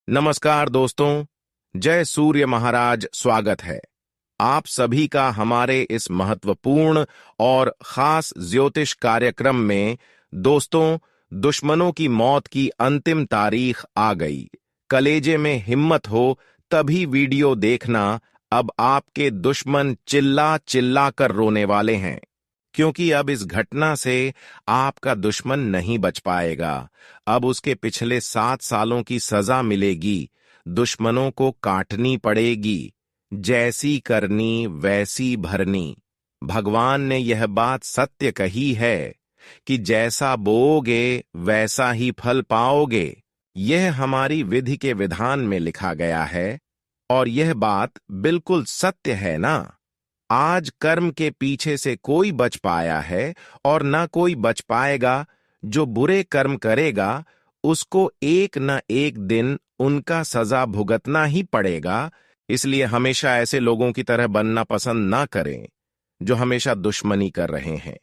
नमस्कार दोस्तों, जय सूर्य महाराज। स्वागत है आप सभी का हमारे इस महत्वपूर्ण और खास ज्योतिष कार्यक्रम में। दोस्तों, दुश्मनों की मौत की अंतिम तारीख आ गई। कलेजे में हिम्मत हो तभी वीडियो देखना। अब आपके दुश्मन चिल्ला चिल्ला कर रोने वाले हैं, क्योंकि अब इस घटना से आपका दुश्मन नहीं बच पाएगा। अब उसके पिछले 7 सालों की सजा मिलेगी। दुश्मनों को काटनी पड़ेगी, जैसी करनी वैसी भरनी। भगवान ने यह बात सत्य कही है कि जैसा बोओगे वैसा ही फल पाओगे। यह हमारी विधि के विधान में लिखा गया है, और यह बात बिल्कुल सत्य है ना। आज कर्म के पीछे से कोई बच पाया है और ना कोई बच पाएगा। जो बुरे कर्म करेगा उसको एक न एक दिन उनका सजा भुगतना ही पड़ेगा। इसलिए हमेशा ऐसे लोगों की तरह बनना पसंद ना करें जो हमेशा दुश्मनी कर रहे हैं,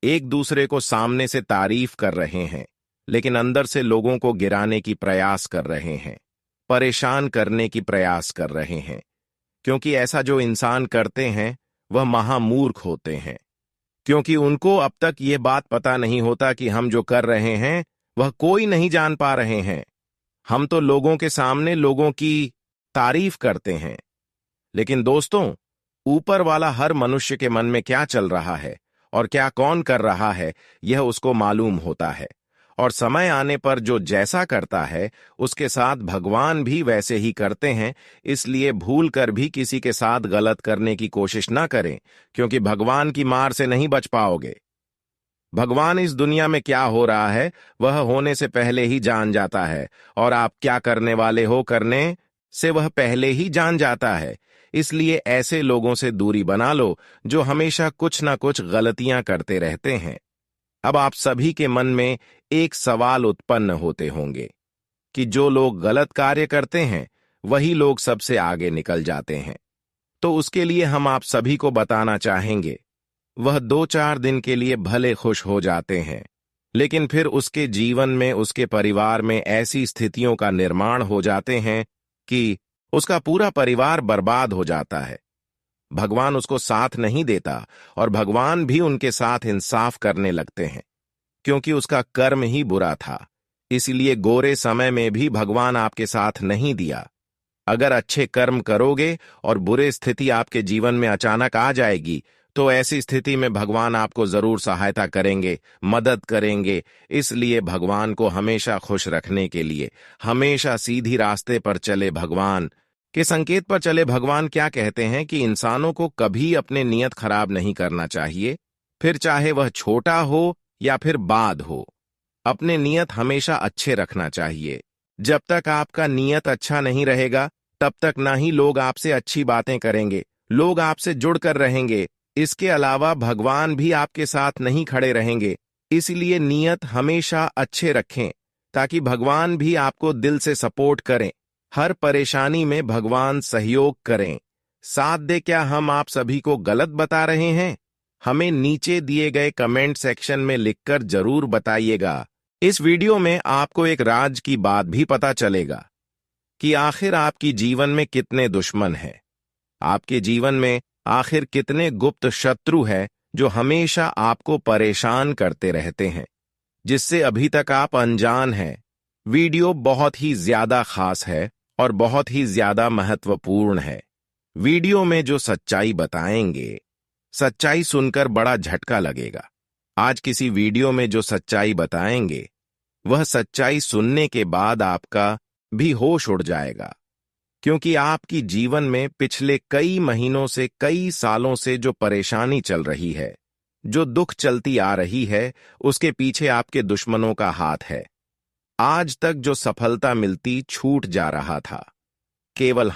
एक दूसरे को सामने से तारीफ कर रहे हैं लेकिन अंदर से लोगों को गिराने की प्रयास कर रहे हैं, परेशान करने की प्रयास कर रहे हैं। क्योंकि ऐसा जो इंसान करते हैं वह महामूर्ख होते हैं, क्योंकि उनको अब तक ये बात पता नहीं होता कि हम जो कर रहे हैं वह कोई नहीं जान पा रहे हैं। हम तो लोगों के सामने लोगों की तारीफ करते हैं, लेकिन दोस्तों, ऊपर वाला हर मनुष्य के मन में क्या चल रहा है और क्या कौन कर रहा है यह उसको मालूम होता है। और समय आने पर जो जैसा करता है उसके साथ भगवान भी वैसे ही करते हैं। इसलिए भूल कर भी किसी के साथ गलत करने की कोशिश ना करें, क्योंकि भगवान की मार से नहीं बच पाओगे। भगवान इस दुनिया में क्या हो रहा है वह होने से पहले ही जान जाता है, और आप क्या करने वाले हो करने से वह पहले ही जान जाता है। इसलिए ऐसे लोगों से दूरी बना लो जो हमेशा कुछ ना कुछ गलतियां करते रहते हैं। अब आप सभी के मन में एक सवाल उत्पन्न होते होंगे कि जो लोग गलत कार्य करते हैं वही लोग सबसे आगे निकल जाते हैं। तो उसके लिए हम आप सभी को बताना चाहेंगे, वह 2-4 दिन के लिए भले खुश हो जाते हैं, लेकिन फिर उसके जीवन में, उसके परिवार में ऐसी स्थितियों का निर्माण हो जाते हैं कि उसका पूरा परिवार बर्बाद हो जाता है। भगवान उसको साथ नहीं देता और भगवान भी उनके साथ इंसाफ करने लगते हैं, क्योंकि उसका कर्म ही बुरा था। इसलिए गोरे समय में भी भगवान आपके साथ नहीं दिया। अगर अच्छे कर्म करोगे और बुरे स्थिति आपके जीवन में अचानक आ जाएगी, तो ऐसी स्थिति में भगवान आपको जरूर सहायता करेंगे, मदद करेंगे। इसलिए भगवान को हमेशा खुश रखने के लिए हमेशा सीधी रास्ते पर चले भगवान के संकेत पर चले। भगवान क्या कहते हैं कि इंसानों को कभी अपने नियत खराब नहीं करना चाहिए, फिर चाहे वह छोटा हो या फिर बाद हो। अपने नियत हमेशा अच्छे रखना चाहिए। जब तक आपका नियत अच्छा नहीं रहेगा तब तक ना ही लोग आपसे अच्छी बातें करेंगे, लोग आपसे जुड़कर रहेंगे। इसके अलावा भगवान भी आपके साथ नहीं खड़े रहेंगे। इसलिए नियत हमेशा अच्छे रखें ताकि भगवान भी आपको दिल से सपोर्ट करें, हर परेशानी में भगवान सहयोग करें, साथ दे। क्या हम आप सभी को गलत बता रहे हैं? हमें नीचे दिए गए कमेंट सेक्शन में लिखकर जरूर बताइएगा। इस वीडियो में आपको एक राज की बात भी पता चलेगा कि आखिर आपकी जीवन में कितने दुश्मन हैं, आपके जीवन में आखिर कितने गुप्त शत्रु हैं जो हमेशा आपको परेशान करते रहते हैं, जिससे अभी तक आप अनजान हैं। वीडियो बहुत ही ज्यादा खास है और बहुत ही ज्यादा महत्वपूर्ण है। वीडियो में जो सच्चाई बताएंगे, सच्चाई सुनकर बड़ा झटका लगेगा। आज किसी वीडियो में जो सच्चाई बताएंगे वह सच्चाई सुनने के बाद आपका भी होश उड़ जाएगा, क्योंकि आपकी जीवन में पिछले कई महीनों से, कई सालों से जो परेशानी चल रही है, जो दुख चलती आ रही है, उसके पीछे आपके दुश्मनों का हाथ है। आज तक जो सफलता मिलती छूट जा रहा था, केवल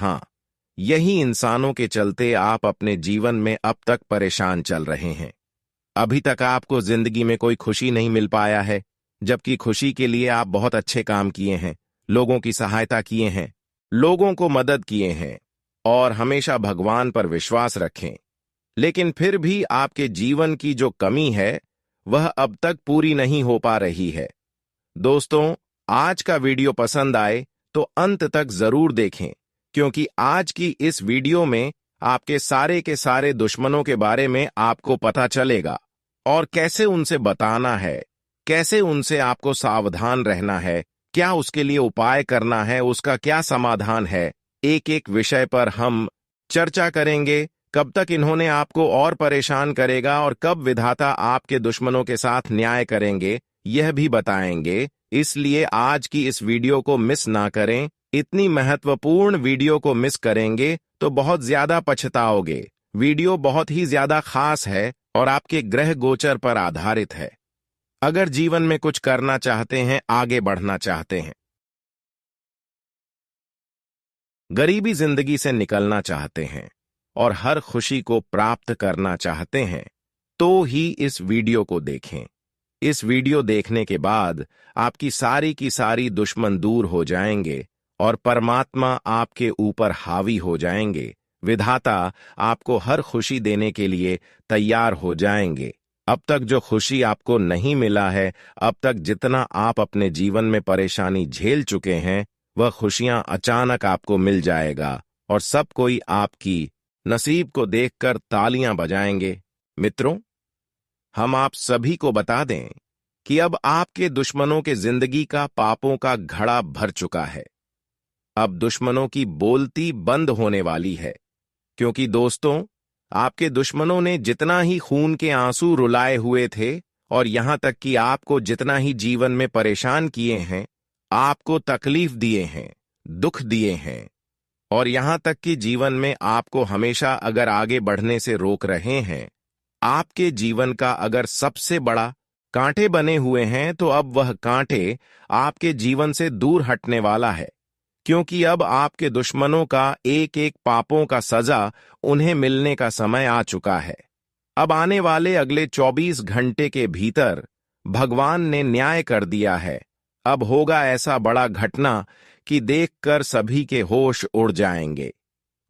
यही इंसानों के चलते आप अपने जीवन में अब तक परेशान चल रहे हैं। अभी तक आपको जिंदगी में कोई खुशी नहीं मिल पाया है, जबकि खुशी के लिए आप बहुत अच्छे काम किए हैं, लोगों की सहायता किए हैं, लोगों को मदद किए हैं और हमेशा भगवान पर विश्वास रखें। लेकिन फिर भी आपके जीवन की जो कमी है वह अब तक पूरी नहीं हो पा रही है। दोस्तों, आज का वीडियो पसंद आए तो अंत तक जरूर देखें, क्योंकि आज की इस वीडियो में आपके सारे के सारे दुश्मनों के बारे में आपको पता चलेगा और कैसे उनसे बताना है, कैसे उनसे आपको सावधान रहना है, क्या उसके लिए उपाय करना है, उसका क्या समाधान है। एक एक विषय पर हम चर्चा करेंगे। कब तक इन्होंने आपको और परेशान करेगा और कब विधाता आपके दुश्मनों के साथ न्याय करेंगे, यह भी बताएंगे। इसलिए आज की इस वीडियो को मिस ना करें। इतनी महत्वपूर्ण वीडियो को मिस करेंगे तो बहुत ज्यादा पछताओगे। वीडियो बहुत ही ज्यादा खास है और आपके ग्रह गोचर पर आधारित है। अगर जीवन में कुछ करना चाहते हैं, आगे बढ़ना चाहते हैं, गरीबी जिंदगी से निकलना चाहते हैं और हर खुशी को प्राप्त करना चाहते हैं, तो ही इस वीडियो को देखें। इस वीडियो देखने के बाद आपकी सारी की सारी दुश्मन दूर हो जाएंगे और परमात्मा आपके ऊपर हावी हो जाएंगे। विधाता आपको हर खुशी देने के लिए तैयार हो जाएंगे। अब तक जो खुशी आपको नहीं मिला है, अब तक जितना आप अपने जीवन में परेशानी झेल चुके हैं, वह खुशियां अचानक आपको मिल जाएगा और सब कोई आपकी नसीब को देखकर तालियां बजाएंगे। मित्रों, हम आप सभी को बता दें कि अब आपके दुश्मनों के जिंदगी का पापों का घड़ा भर चुका है। अब दुश्मनों की बोलती बंद होने वाली है, क्योंकि दोस्तों, आपके दुश्मनों ने जितना ही खून के आंसू रुलाए हुए थे और यहां तक कि आपको जितना ही जीवन में परेशान किए हैं, आपको तकलीफ दिए हैं, दुख दिए हैं और यहां तक कि जीवन में आपको हमेशा अगर आगे बढ़ने से रोक रहे हैं, आपके जीवन का अगर सबसे बड़ा कांटे बने हुए हैं, तो अब वह कांटे आपके जीवन से दूर हटने वाला है, क्योंकि अब आपके दुश्मनों का एक एक पापों का सजा उन्हें मिलने का समय आ चुका है। अब आने वाले अगले 24 घंटे के भीतर भगवान ने न्याय कर दिया है। अब होगा ऐसा बड़ा घटना कि देखकर सभी के होश उड़ जाएंगे।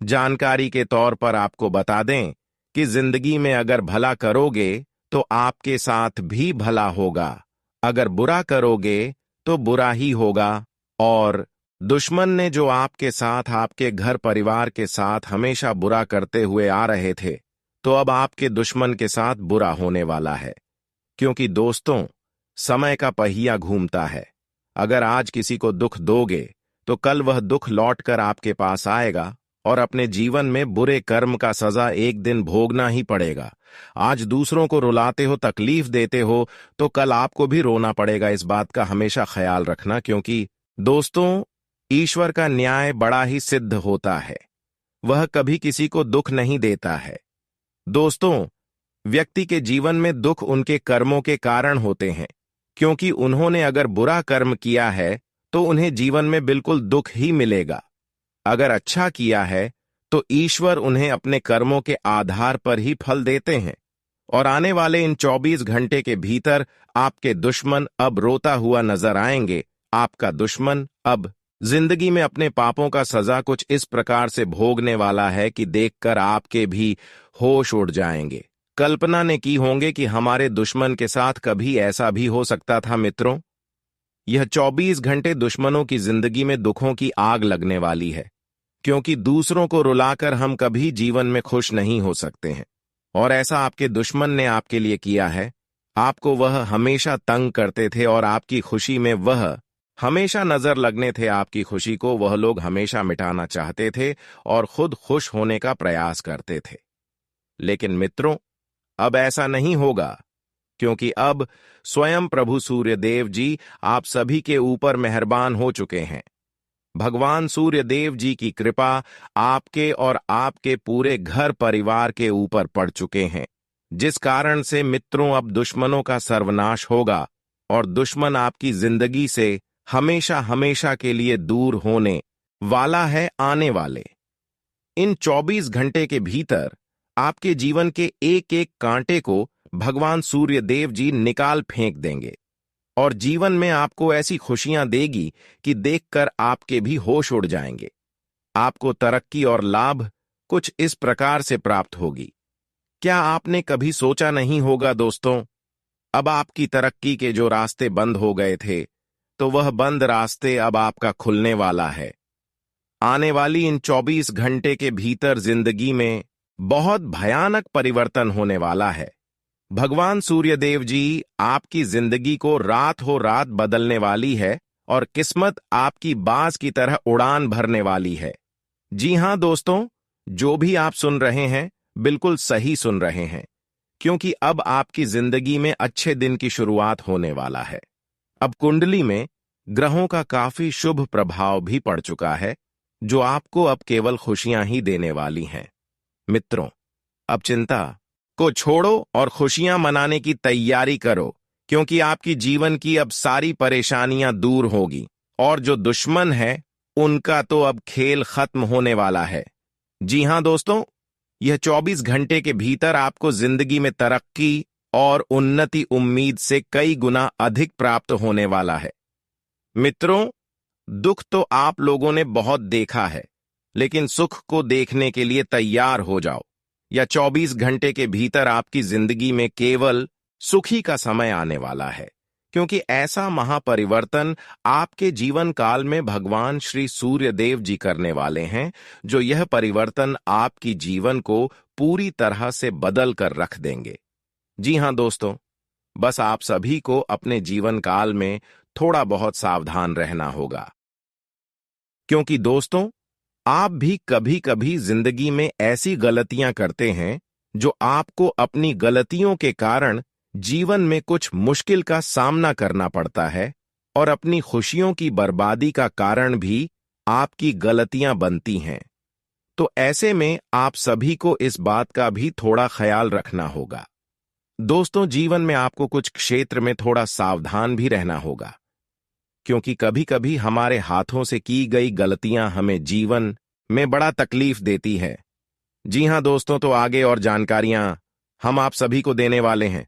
जानकारी के तौर पर आपको बता दें कि जिंदगी में अगर भला करोगे तो आपके साथ भी भला होगा, अगर बुरा करोगे तो बुरा ही होगा। और दुश्मन ने जो आपके साथ, आपके घर परिवार के साथ हमेशा बुरा करते हुए आ रहे थे, तो अब आपके दुश्मन के साथ बुरा होने वाला है। क्योंकि दोस्तों, समय का पहिया घूमता है। अगर आज किसी को दुख दोगे तो कल वह दुख लौटकर आपके पास आएगा और अपने जीवन में बुरे कर्म का सजा एक दिन भोगना ही पड़ेगा। आज दूसरों को रुलाते हो, तकलीफ देते हो, तो कल आपको भी रोना पड़ेगा। इस बात का हमेशा ख्याल रखना, क्योंकि दोस्तों, ईश्वर का न्याय बड़ा ही सिद्ध होता है। वह कभी किसी को दुख नहीं देता है। दोस्तों, व्यक्ति के जीवन में दुख उनके कर्मों के कारण होते हैं, क्योंकि उन्होंने अगर बुरा कर्म किया है तो उन्हें जीवन में बिल्कुल दुख ही मिलेगा। अगर अच्छा किया है तो ईश्वर उन्हें अपने कर्मों के आधार पर ही फल देते हैं। और आने वाले इन 24 घंटे के भीतर आपके दुश्मन अब रोता हुआ नजर आएंगे। आपका दुश्मन अब जिंदगी में अपने पापों का सजा कुछ इस प्रकार से भोगने वाला है कि देखकर आपके भी होश उड़ जाएंगे। कल्पना ने की होंगे कि हमारे दुश्मन के साथ कभी ऐसा भी हो सकता था। मित्रों, यह 24 घंटे दुश्मनों की जिंदगी में दुखों की आग लगने वाली है, क्योंकि दूसरों को रुलाकर हम कभी जीवन में खुश नहीं हो सकते हैं। और ऐसा आपके दुश्मन ने आपके लिए किया है। आपको वह हमेशा तंग करते थे और आपकी खुशी में वह हमेशा नजर लगने थे। आपकी खुशी को वह लोग हमेशा मिटाना चाहते थे और खुद खुश होने का प्रयास करते थे। लेकिन मित्रों, अब ऐसा नहीं होगा, क्योंकि अब स्वयं प्रभु सूर्यदेव जी आप सभी के ऊपर मेहरबान हो चुके हैं। भगवान सूर्यदेव जी की कृपा आपके और आपके पूरे घर परिवार के ऊपर पड़ चुके हैं, जिस कारण से मित्रों अब दुश्मनों का सर्वनाश होगा और दुश्मन आपकी जिंदगी से हमेशा हमेशा के लिए दूर होने वाला है। आने वाले इन 24 घंटे के भीतर आपके जीवन के एक एक कांटे को भगवान सूर्यदेव जी निकाल फेंक देंगे और जीवन में आपको ऐसी खुशियां देगी कि देखकर आपके भी होश उड़ जाएंगे। आपको तरक्की और लाभ कुछ इस प्रकार से प्राप्त होगी। क्या आपने कभी सोचा नहीं होगा दोस्तों, अब आपकी तरक्की के जो रास्ते बंद हो गए थे, तो वह बंद रास्ते अब आपका खुलने वाला है। आने वाली इन 24 घंटे के भीतर जिंदगी में बहुत भयानक परिवर्तन होने वाला है। भगवान सूर्यदेव जी आपकी जिंदगी को रात हो रात बदलने वाली है और किस्मत आपकी बाज की तरह उड़ान भरने वाली है। जी हां दोस्तों, जो भी आप सुन रहे हैं बिल्कुल सही सुन रहे हैं, क्योंकि अब आपकी जिंदगी में अच्छे दिन की शुरुआत होने वाला है। अब कुंडली में ग्रहों का काफी शुभ प्रभाव भी पड़ चुका है, जो आपको अब केवल खुशियां ही देने वाली हैं। मित्रों, अब चिंता को छोड़ो और खुशियां मनाने की तैयारी करो, क्योंकि आपकी जीवन की अब सारी परेशानियां दूर होगी और जो दुश्मन है उनका तो अब खेल खत्म होने वाला है। जी हां दोस्तों, यह 24 घंटे के भीतर आपको जिंदगी में तरक्की और उन्नति उम्मीद से कई गुना अधिक प्राप्त होने वाला है। मित्रों, दुख तो आप लोगों ने बहुत देखा है, लेकिन सुख को देखने के लिए तैयार हो जाओ। या 24 घंटे के भीतर आपकी जिंदगी में केवल सुखी का समय आने वाला है, क्योंकि ऐसा महापरिवर्तन आपके जीवन काल में भगवान श्री सूर्यदेव जी करने वाले हैं, जो यह परिवर्तन आपकी जीवन को पूरी तरह से बदल कर रख देंगे। जी हां दोस्तों, बस आप सभी को अपने जीवन काल में थोड़ा बहुत सावधान रहना होगा, क्योंकि दोस्तों, आप भी कभी कभी जिंदगी में ऐसी गलतियां करते हैं जो आपको अपनी गलतियों के कारण जीवन में कुछ मुश्किल का सामना करना पड़ता है और अपनी खुशियों की बर्बादी का कारण भी आपकी गलतियां बनती हैं। तो ऐसे में आप सभी को इस बात का भी थोड़ा ख्याल रखना होगा। दोस्तों, जीवन में आपको कुछ क्षेत्र में थोड़ा सावधान भी रहना होगा, क्योंकि कभी कभी हमारे हाथों से की गई गलतियां हमें जीवन में बड़ा तकलीफ देती है। जी हां दोस्तों, तो आगे और जानकारियां हम आप सभी को देने वाले हैं,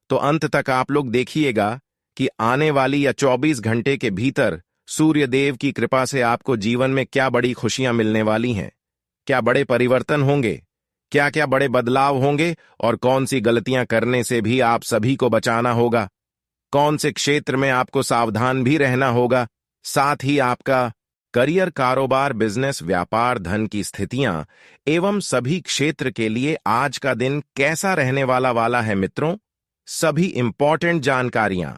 तो अंत तक आप लोग देखिएगा कि आने वाली या 24 घंटे के भीतर सूर्यदेव की कृपा से आपको जीवन में क्या बड़ी खुशियां मिलने वाली हैं, क्या बड़े परिवर्तन होंगे, क्या क्या बड़े बदलाव होंगे और कौन सी गलतियां करने से भी आप सभी को बचाना होगा, कौन से क्षेत्र में आपको सावधान भी रहना होगा, साथ ही आपका करियर, कारोबार, बिजनेस, व्यापार, धन की स्थितियां एवं सभी क्षेत्र के लिए आज का दिन कैसा रहने वाला है। मित्रों, सभी इंपॉर्टेंट जानकारियां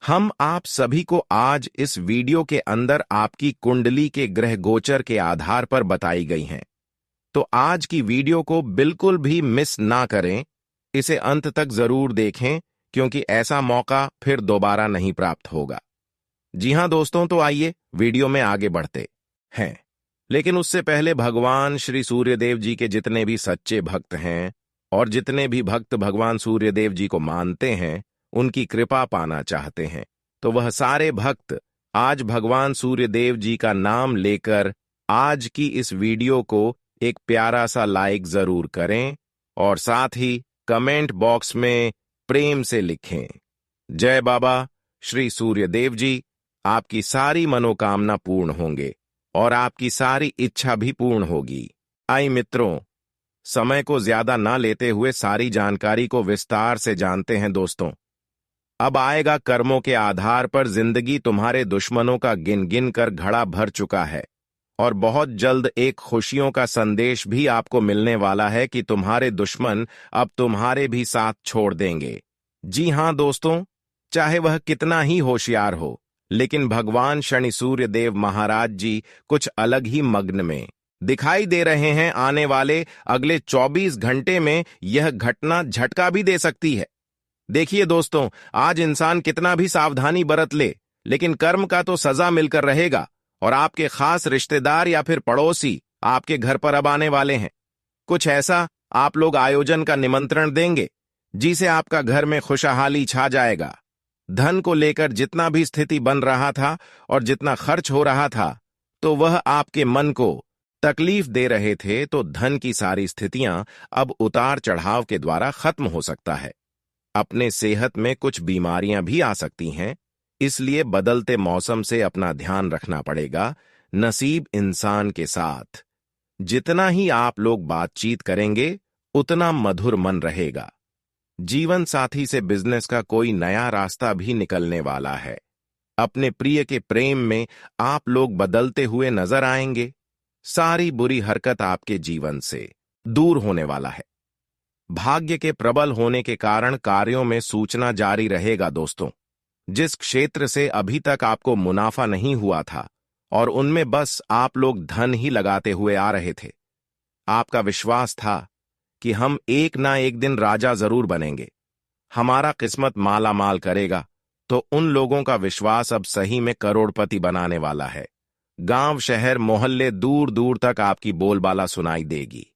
हम आप सभी को आज इस वीडियो के अंदर आपकी कुंडली के ग्रह गोचर के आधार पर बताई गई हैं। तो आज की वीडियो को बिल्कुल भी मिस ना करें, इसे अंत तक जरूर देखें, क्योंकि ऐसा मौका फिर दोबारा नहीं प्राप्त होगा। जी हां दोस्तों, तो आइए वीडियो में आगे बढ़ते हैं, लेकिन उससे पहले भगवान श्री सूर्यदेव जी के जितने भी सच्चे भक्त हैं और जितने भी भक्त भगवान सूर्यदेव जी को मानते हैं, उनकी कृपा पाना चाहते हैं, तो वह सारे भक्त आज भगवान सूर्यदेव जी का नाम लेकर आज की इस वीडियो को एक प्यारा सा लाइक जरूर करें और साथ ही कमेंट बॉक्स में प्रेम से लिखें, जय बाबा श्री सूर्यदेव जी। आपकी सारी मनोकामना पूर्ण होंगे और आपकी सारी इच्छा भी पूर्ण होगी। आई मित्रों, समय को ज्यादा ना लेते हुए सारी जानकारी को विस्तार से जानते हैं। दोस्तों, अब आएगा कर्मों के आधार पर जिंदगी तुम्हारे दुश्मनों का गिन गिन कर घड़ा भर चुका है और बहुत जल्द एक खुशियों का संदेश भी आपको मिलने वाला है कि तुम्हारे दुश्मन अब तुम्हारे भी साथ छोड़ देंगे। जी हां दोस्तों, चाहे वह कितना ही होशियार हो, लेकिन भगवान शनि सूर्यदेव महाराज जी कुछ अलग ही मग्न में दिखाई दे रहे हैं। आने वाले अगले 24 घंटे में यह घटना झटका भी दे सकती है। देखिए दोस्तों, आज इंसान कितना भी सावधानी बरत ले, लेकिन कर्म का तो सजा मिलकर रहेगा और आपके खास रिश्तेदार या फिर पड़ोसी आपके घर पर अब आने वाले हैं। कुछ ऐसा आप लोग आयोजन का निमंत्रण देंगे जिसे आपका घर में खुशहाली छा जाएगा। धन को लेकर जितना भी स्थिति बन रहा था और जितना खर्च हो रहा था, तो वह आपके मन को तकलीफ दे रहे थे, तो धन की सारी स्थितियां अब उतार चढ़ाव के द्वारा खत्म हो सकता है। अपने सेहत में कुछ बीमारियां भी आ सकती हैं, इसलिए बदलते मौसम से अपना ध्यान रखना पड़ेगा। नसीब इंसान के साथ जितना ही आप लोग बातचीत करेंगे, उतना मधुर मन रहेगा। जीवन साथी से बिजनेस का कोई नया रास्ता भी निकलने वाला है। अपने प्रिय के प्रेम में आप लोग बदलते हुए नजर आएंगे। सारी बुरी हरकत आपके जीवन से दूर होने वाला है। भाग्य के प्रबल होने के कारण कार्यों में सूचना जारी रहेगा दोस्तों। जिस क्षेत्र से अभी तक आपको मुनाफा नहीं हुआ था और उनमें बस आप लोग धन ही लगाते हुए आ रहे थे, आपका विश्वास था कि हम एक ना एक दिन राजा जरूर बनेंगे, हमारा किस्मत माला माल करेगा, तो उन लोगों का विश्वास अब सही में करोड़पति बनाने वाला है। गांव, शहर, मोहल्ले, दूर दूर तक आपकी बोलबाला सुनाई देगी।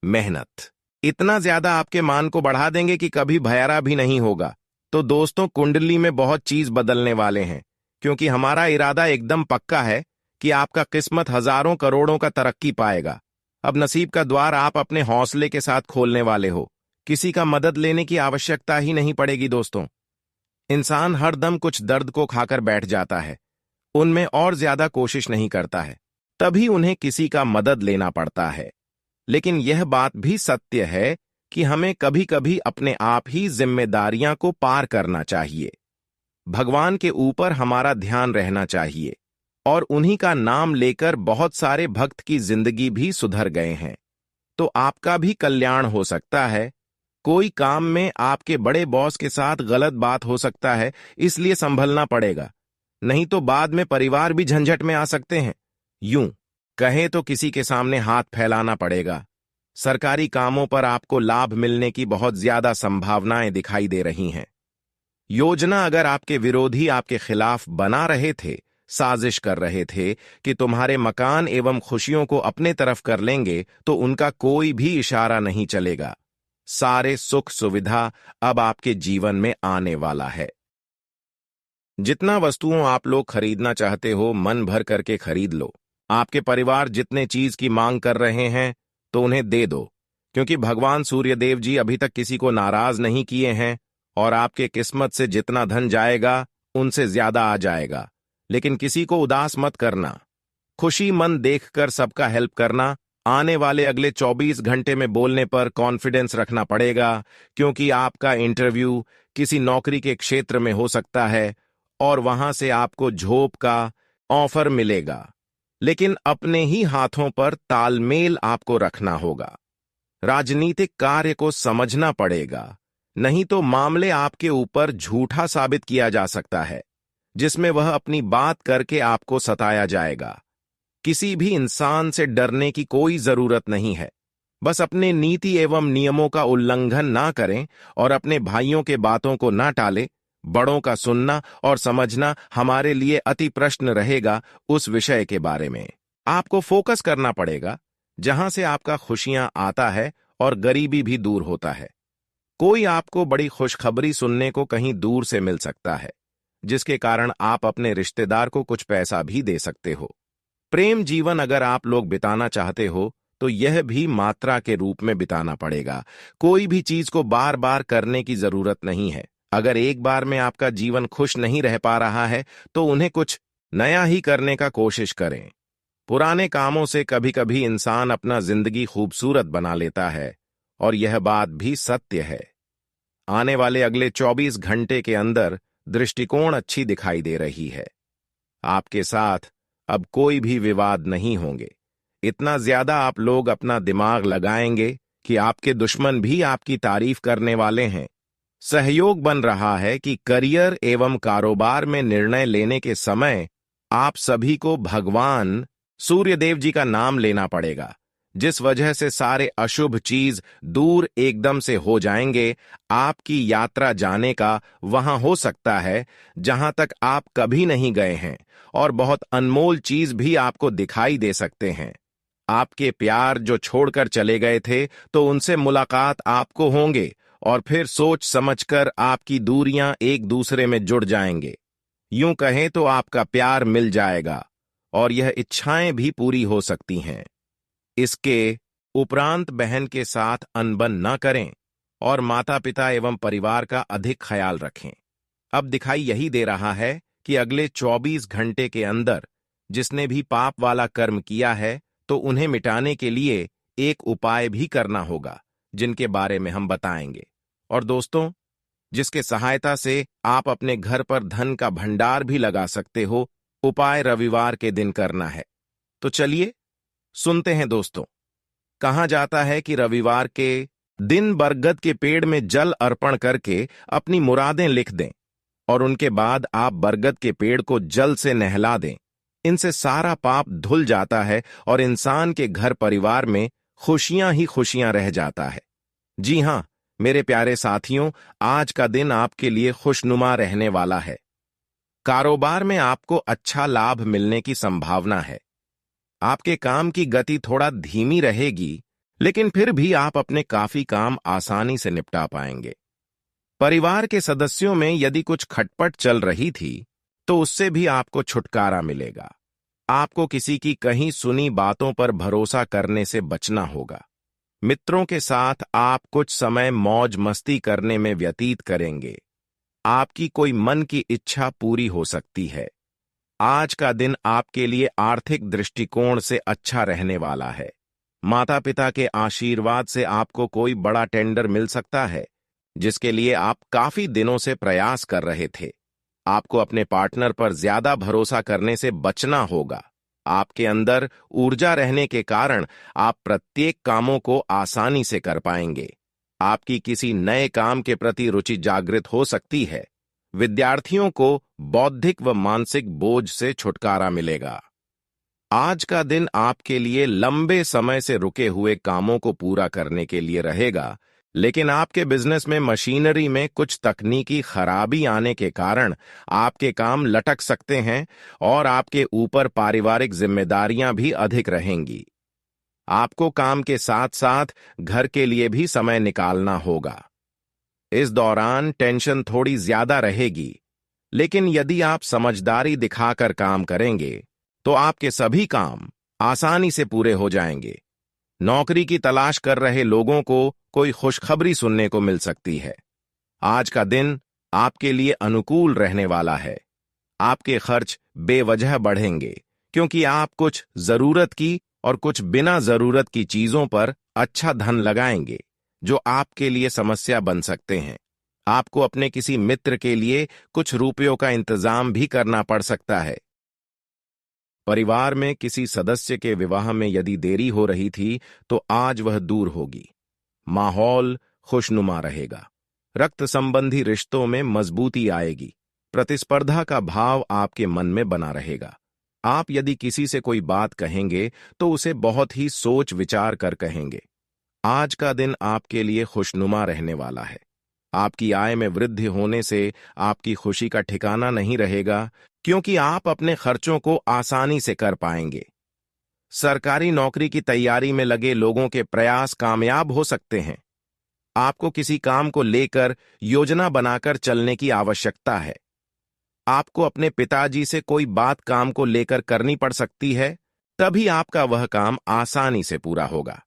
मेहनत इतना ज्यादा आपके मान को बढ़ा देंगे कि कभी भयरा भी नहीं होगा। तो दोस्तों, कुंडली में बहुत चीज बदलने वाले हैं, क्योंकि हमारा इरादा एकदम पक्का है कि आपका किस्मत हजारों करोड़ों का तरक्की पाएगा। अब नसीब का द्वार आप अपने हौसले के साथ खोलने वाले हो। किसी का मदद लेने की आवश्यकता ही नहीं पड़ेगी दोस्तों। इंसान हर दम कुछ दर्द को खाकर बैठ जाता है, उनमें और ज्यादा कोशिश नहीं करता है, तभी उन्हें किसी का मदद लेना पड़ता है। लेकिन यह बात भी सत्य है कि हमें कभी कभी अपने आप ही जिम्मेदारियां को पार करना चाहिए। भगवान के ऊपर हमारा ध्यान रहना चाहिए, और उन्हीं का नाम लेकर बहुत सारे भक्त की जिंदगी भी सुधर गए हैं। तो आपका भी कल्याण हो सकता है। कोई काम में आपके बड़े बॉस के साथ गलत बात हो सकता है, इसलिए संभलना पड़ेगा, नहीं तो बाद में परिवार भी झंझट में आ सकते हैं। यूं कहें तो किसी के सामने हाथ फैलाना पड़ेगा। सरकारी कामों पर आपको लाभ मिलने की बहुत ज्यादा संभावनाएं दिखाई दे रही हैं। योजना अगर आपके विरोधी आपके खिलाफ बना रहे थे, साजिश कर रहे थे कि तुम्हारे मकान एवं खुशियों को अपने तरफ कर लेंगे, तो उनका कोई भी इशारा नहीं चलेगा। सारे सुख सुविधा अब आपके जीवन में आने वाला है। जितना वस्तुओं आप लोग खरीदना चाहते हो, मन भर करके खरीद लो। आपके परिवार जितने चीज की मांग कर रहे हैं, तो उन्हें दे दो, क्योंकि भगवान सूर्यदेव जी अभी तक किसी को नाराज नहीं किए हैं, और आपके किस्मत से जितना धन जाएगा उनसे ज्यादा आ जाएगा। लेकिन किसी को उदास मत करना, खुशी मन देखकर सबका हेल्प करना। आने वाले अगले 24 घंटे में बोलने पर कॉन्फिडेंस रखना पड़ेगा, क्योंकि आपका इंटरव्यू किसी नौकरी के क्षेत्र में हो सकता है और वहां से आपको जॉब का ऑफर मिलेगा। लेकिन अपने ही हाथों पर तालमेल आपको रखना होगा। राजनीतिक कार्य को समझना पड़ेगा, नहीं तो मामले आपके ऊपर झूठा साबित किया जा सकता है, जिसमें वह अपनी बात करके आपको सताया जाएगा। किसी भी इंसान से डरने की कोई जरूरत नहीं है। बस अपने नीति एवं नियमों का उल्लंघन ना करें और अपने भाइयों के बातों को ना टालें। बड़ों का सुनना और समझना हमारे लिए अति प्रश्न रहेगा। उस विषय के बारे में आपको फोकस करना पड़ेगा जहां से आपका खुशियां आता है और गरीबी भी दूर होता है। कोई आपको बड़ी खुशखबरी सुनने को कहीं दूर से मिल सकता है, जिसके कारण आप अपने रिश्तेदार को कुछ पैसा भी दे सकते हो। प्रेम जीवन अगर आप लोग बिताना चाहते हो, तो यह भी मात्रा के रूप में बिताना पड़ेगा। कोई भी चीज को बार बार करने की जरूरत नहीं है। अगर एक बार में आपका जीवन खुश नहीं रह पा रहा है, तो उन्हें कुछ नया ही करने का कोशिश करें। पुराने कामों से कभी कभी इंसान अपना जिंदगी खूबसूरत बना लेता है, और यह बात भी सत्य है। आने वाले अगले 24 घंटे के अंदर दृष्टिकोण अच्छी दिखाई दे रही है। आपके साथ अब कोई भी विवाद नहीं होंगे। इतना ज्यादा आप लोग अपना दिमाग लगाएंगे कि आपके दुश्मन भी आपकी तारीफ करने वाले हैं। सहयोग बन रहा है कि करियर एवं कारोबार में निर्णय लेने के समय आप सभी को भगवान सूर्यदेव जी का नाम लेना पड़ेगा, जिस वजह से सारे अशुभ चीज दूर एकदम से हो जाएंगे। आपकी यात्रा जाने का वहां हो सकता है जहां तक आप कभी नहीं गए हैं, और बहुत अनमोल चीज भी आपको दिखाई दे सकते हैं। आपके प्यार जो छोड़कर चले गए थे, तो उनसे मुलाकात आपको होंगे, और फिर सोच समझकर आपकी दूरियां एक दूसरे में जुड़ जाएंगे। यूं कहें तो आपका प्यार मिल जाएगा, और यह इच्छाएं भी पूरी हो सकती हैं। इसके उपरांत बहन के साथ अनबन न करें, और माता पिता एवं परिवार का अधिक ख्याल रखें। अब दिखाई यही दे रहा है कि अगले 24 घंटे के अंदर जिसने भी पाप वाला कर्म किया है, तो उन्हें मिटाने के लिए एक उपाय भी करना होगा, जिनके बारे में हम बताएंगे। और दोस्तों, जिसके सहायता से आप अपने घर पर धन का भंडार भी लगा सकते हो। उपाय रविवार के दिन करना है। तो चलिए सुनते हैं दोस्तों। कहा जाता है कि रविवार के दिन बरगद के पेड़ में जल अर्पण करके अपनी मुरादें लिख दें और उनके बाद आप बरगद के पेड़ को जल से नहला दें। इनसे सारा पाप धुल जाता है और इंसान के घर परिवार में खुशियां ही खुशियां रह जाता है। जी हां मेरे प्यारे साथियों, आज का दिन आपके लिए खुशनुमा रहने वाला है। कारोबार में आपको अच्छा लाभ मिलने की संभावना है। आपके काम की गति थोड़ा धीमी रहेगी, लेकिन फिर भी आप अपने काफी काम आसानी से निपटा पाएंगे। परिवार के सदस्यों में यदि कुछ खटपट चल रही थी तो उससे भी आपको छुटकारा मिलेगा। आपको किसी की कहीं सुनी बातों पर भरोसा करने से बचना होगा। मित्रों के साथ आप कुछ समय मौज मस्ती करने में व्यतीत करेंगे। आपकी कोई मन की इच्छा पूरी हो सकती है। आज का दिन आपके लिए आर्थिक दृष्टिकोण से अच्छा रहने वाला है। माता पिता के आशीर्वाद से आपको कोई बड़ा टेंडर मिल सकता है जिसके लिए आप काफी दिनों से प्रयास कर रहे थे। आपको अपने पार्टनर पर ज्यादा भरोसा करने से बचना होगा। आपके अंदर ऊर्जा रहने के कारण आप प्रत्येक कामों को आसानी से कर पाएंगे। आपकी किसी नए काम के प्रति रुचि जागृत हो सकती है। विद्यार्थियों को बौद्धिक व मानसिक बोझ से छुटकारा मिलेगा। आज का दिन आपके लिए लंबे समय से रुके हुए कामों को पूरा करने के लिए रहेगा, लेकिन आपके बिजनेस में मशीनरी में कुछ तकनीकी खराबी आने के कारण आपके काम लटक सकते हैं और आपके ऊपर पारिवारिक जिम्मेदारियां भी अधिक रहेंगी। आपको काम के साथ साथ घर के लिए भी समय निकालना होगा। इस दौरान टेंशन थोड़ी ज्यादा रहेगी, लेकिन यदि आप समझदारी दिखाकर काम करेंगे तो आपके सभी काम आसानी से पूरे हो जाएंगे। नौकरी की तलाश कर रहे लोगों को कोई खुशखबरी सुनने को मिल सकती है। आज का दिन आपके लिए अनुकूल रहने वाला है। आपके खर्च बेवजह बढ़ेंगे क्योंकि आप कुछ जरूरत की और कुछ बिना जरूरत की चीजों पर अच्छा धन लगाएंगे जो आपके लिए समस्या बन सकते हैं। आपको अपने किसी मित्र के लिए कुछ रुपयों का इंतजाम भी करना पड़ सकता है। परिवार में किसी सदस्य के विवाह में यदि देरी हो रही थी तो आज वह दूर होगी। माहौल खुशनुमा रहेगा। रक्त संबंधी रिश्तों में मजबूती आएगी। प्रतिस्पर्धा का भाव आपके मन में बना रहेगा। आप यदि किसी से कोई बात कहेंगे तो उसे बहुत ही सोच विचार कर कहेंगे। आज का दिन आपके लिए खुशनुमा रहने वाला है। आपकी आय में वृद्धि होने से आपकी खुशी का ठिकाना नहीं रहेगा, क्योंकि आप अपने खर्चों को आसानी से कर पाएंगे। सरकारी नौकरी की तैयारी में लगे लोगों के प्रयास कामयाब हो सकते हैं। आपको किसी काम को लेकर योजना बनाकर चलने की आवश्यकता है। आपको अपने पिताजी से कोई बात काम को लेकर करनी पड़ सकती है, तभी आपका वह काम आसानी से पूरा होगा।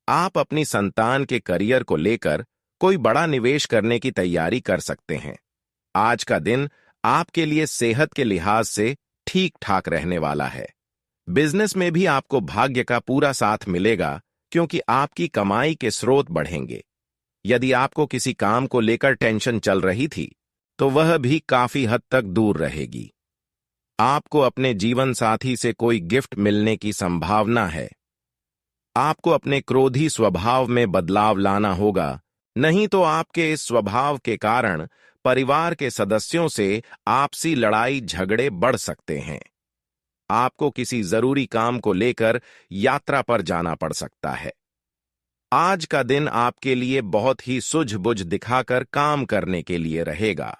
आप अपनी संतान के करियर को लेकर कोई बड़ा निवेश करने की तैयारी कर सकते हैं। आज का दिन आपके लिए सेहत के लिहाज से ठीक ठाक रहने वाला है। बिजनेस में भी आपको भाग्य का पूरा साथ मिलेगा, क्योंकि आपकी कमाई के स्रोत बढ़ेंगे। यदि आपको किसी काम को लेकर टेंशन चल रही थी तो वह भी काफी हद तक दूर रहेगी। आपको अपने जीवन साथी से कोई गिफ्ट मिलने की संभावना है। आपको अपने क्रोधी स्वभाव में बदलाव लाना होगा, नहीं तो आपके इस स्वभाव के कारण परिवार के सदस्यों से आपसी लड़ाई झगड़े बढ़ सकते हैं। आपको किसी जरूरी काम को लेकर यात्रा पर जाना पड़ सकता है। आज का दिन आपके लिए बहुत ही सूझबूझ दिखाकर काम करने के लिए रहेगा।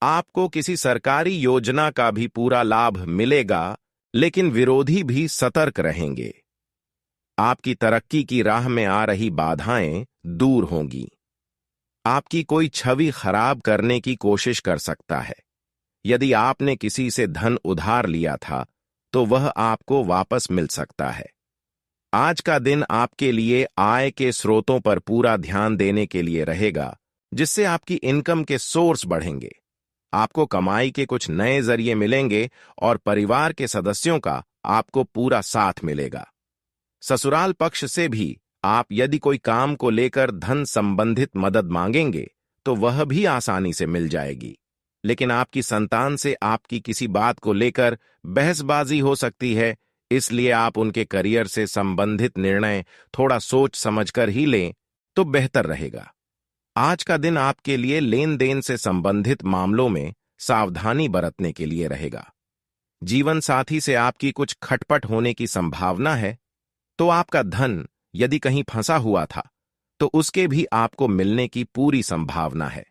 आपको किसी सरकारी योजना का भी पूरा लाभ मिलेगा, लेकिन विरोधी भी सतर्क रहेंगे। आपकी तरक्की की राह में आ रही बाधाएं दूर होंगी। आपकी कोई छवि खराब करने की कोशिश कर सकता है। यदि आपने किसी से धन उधार लिया था तो वह आपको वापस मिल सकता है। आज का दिन आपके लिए आय के स्रोतों पर पूरा ध्यान देने के लिए रहेगा, जिससे आपकी इनकम के सोर्स बढ़ेंगे। आपको कमाई के कुछ नए जरिए मिलेंगे और परिवार के सदस्यों का आपको पूरा साथ मिलेगा। ससुराल पक्ष से भी आप यदि कोई काम को लेकर धन संबंधित मदद मांगेंगे तो वह भी आसानी से मिल जाएगी। लेकिन आपकी संतान से आपकी किसी बात को लेकर बहसबाजी हो सकती है, इसलिए आप उनके करियर से संबंधित निर्णय थोड़ा सोच समझकर ही लें तो बेहतर रहेगा। आज का दिन आपके लिए लेन देन से संबंधित मामलों में सावधानी बरतने के लिए रहेगा। जीवन साथी से आपकी कुछ खटपट होने की संभावना है, तो आपका धन यदि कहीं फंसा हुआ था तो उसके भी आपको मिलने की पूरी संभावना है।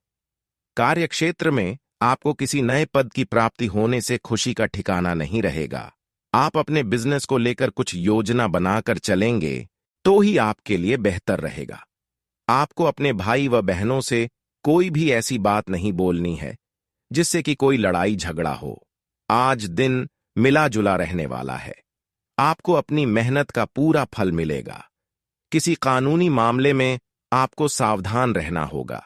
कार्यक्षेत्र में आपको किसी नए पद की प्राप्ति होने से खुशी का ठिकाना नहीं रहेगा। आप अपने बिजनेस को लेकर कुछ योजना बनाकर चलेंगे तो ही आपके लिए बेहतर रहेगा। आपको अपने भाई व बहनों से कोई भी ऐसी बात नहीं बोलनी है जिससे कि कोई लड़ाई झगड़ा हो। आज दिन मिला जुला रहने वाला है। आपको अपनी मेहनत का पूरा फल मिलेगा। किसी कानूनी मामले में आपको सावधान रहना होगा।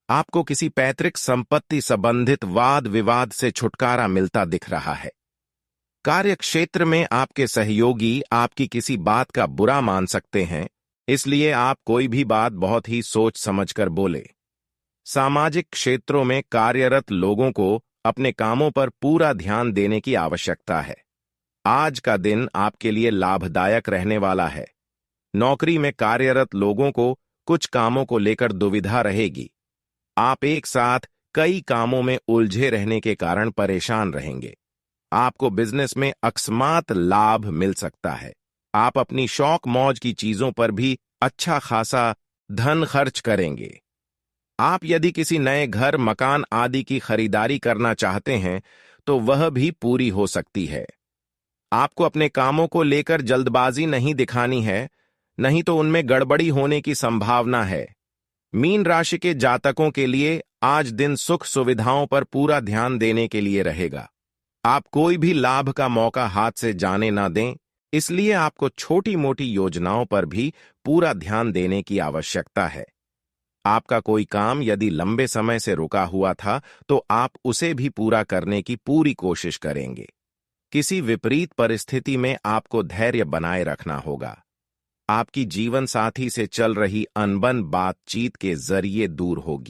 आपको किसी पैतृक संपत्ति संबंधित वाद विवाद से छुटकारा मिलता दिख रहा है। कार्यक्षेत्र में आपके सहयोगी आपकी किसी बात का बुरा मान सकते हैं, इसलिए आप कोई भी बात बहुत ही सोच समझकर बोले। सामाजिक क्षेत्रों में कार्यरत लोगों को अपने कामों पर पूरा ध्यान देने की आवश्यकता है। आज का दिन आपके लिए लाभदायक रहने वाला है। नौकरी में कार्यरत लोगों को कुछ कामों को लेकर दुविधा रहेगी। आप एक साथ कई कामों में उलझे रहने के कारण परेशान रहेंगे। आपको बिजनेस में अकस्मात लाभ मिल सकता है। आप अपनी शौक मौज की चीजों पर भी अच्छा खासा धन खर्च करेंगे। आप यदि किसी नए घर मकान आदि की खरीदारी करना चाहते हैं तो वह भी पूरी हो सकती है। आपको अपने कामों को लेकर जल्दबाजी नहीं दिखानी है, नहीं तो उनमें गड़बड़ी होने की संभावना है। मीन राशि के जातकों के लिए आज दिन सुख सुविधाओं पर पूरा ध्यान देने के लिए रहेगा। आप कोई भी लाभ का मौका हाथ से जाने ना दें, इसलिए आपको छोटी मोटी योजनाओं पर भी पूरा ध्यान देने की आवश्यकता है। आपका कोई काम यदि लंबे समय से रुका हुआ था तो आप उसे भी पूरा करने की पूरी कोशिश करेंगे। किसी विपरीत परिस्थिति में आपको धैर्य बनाए रखना होगा। आपकी जीवन साथी से चल रही अनबन बातचीत के जरिए दूर होगी।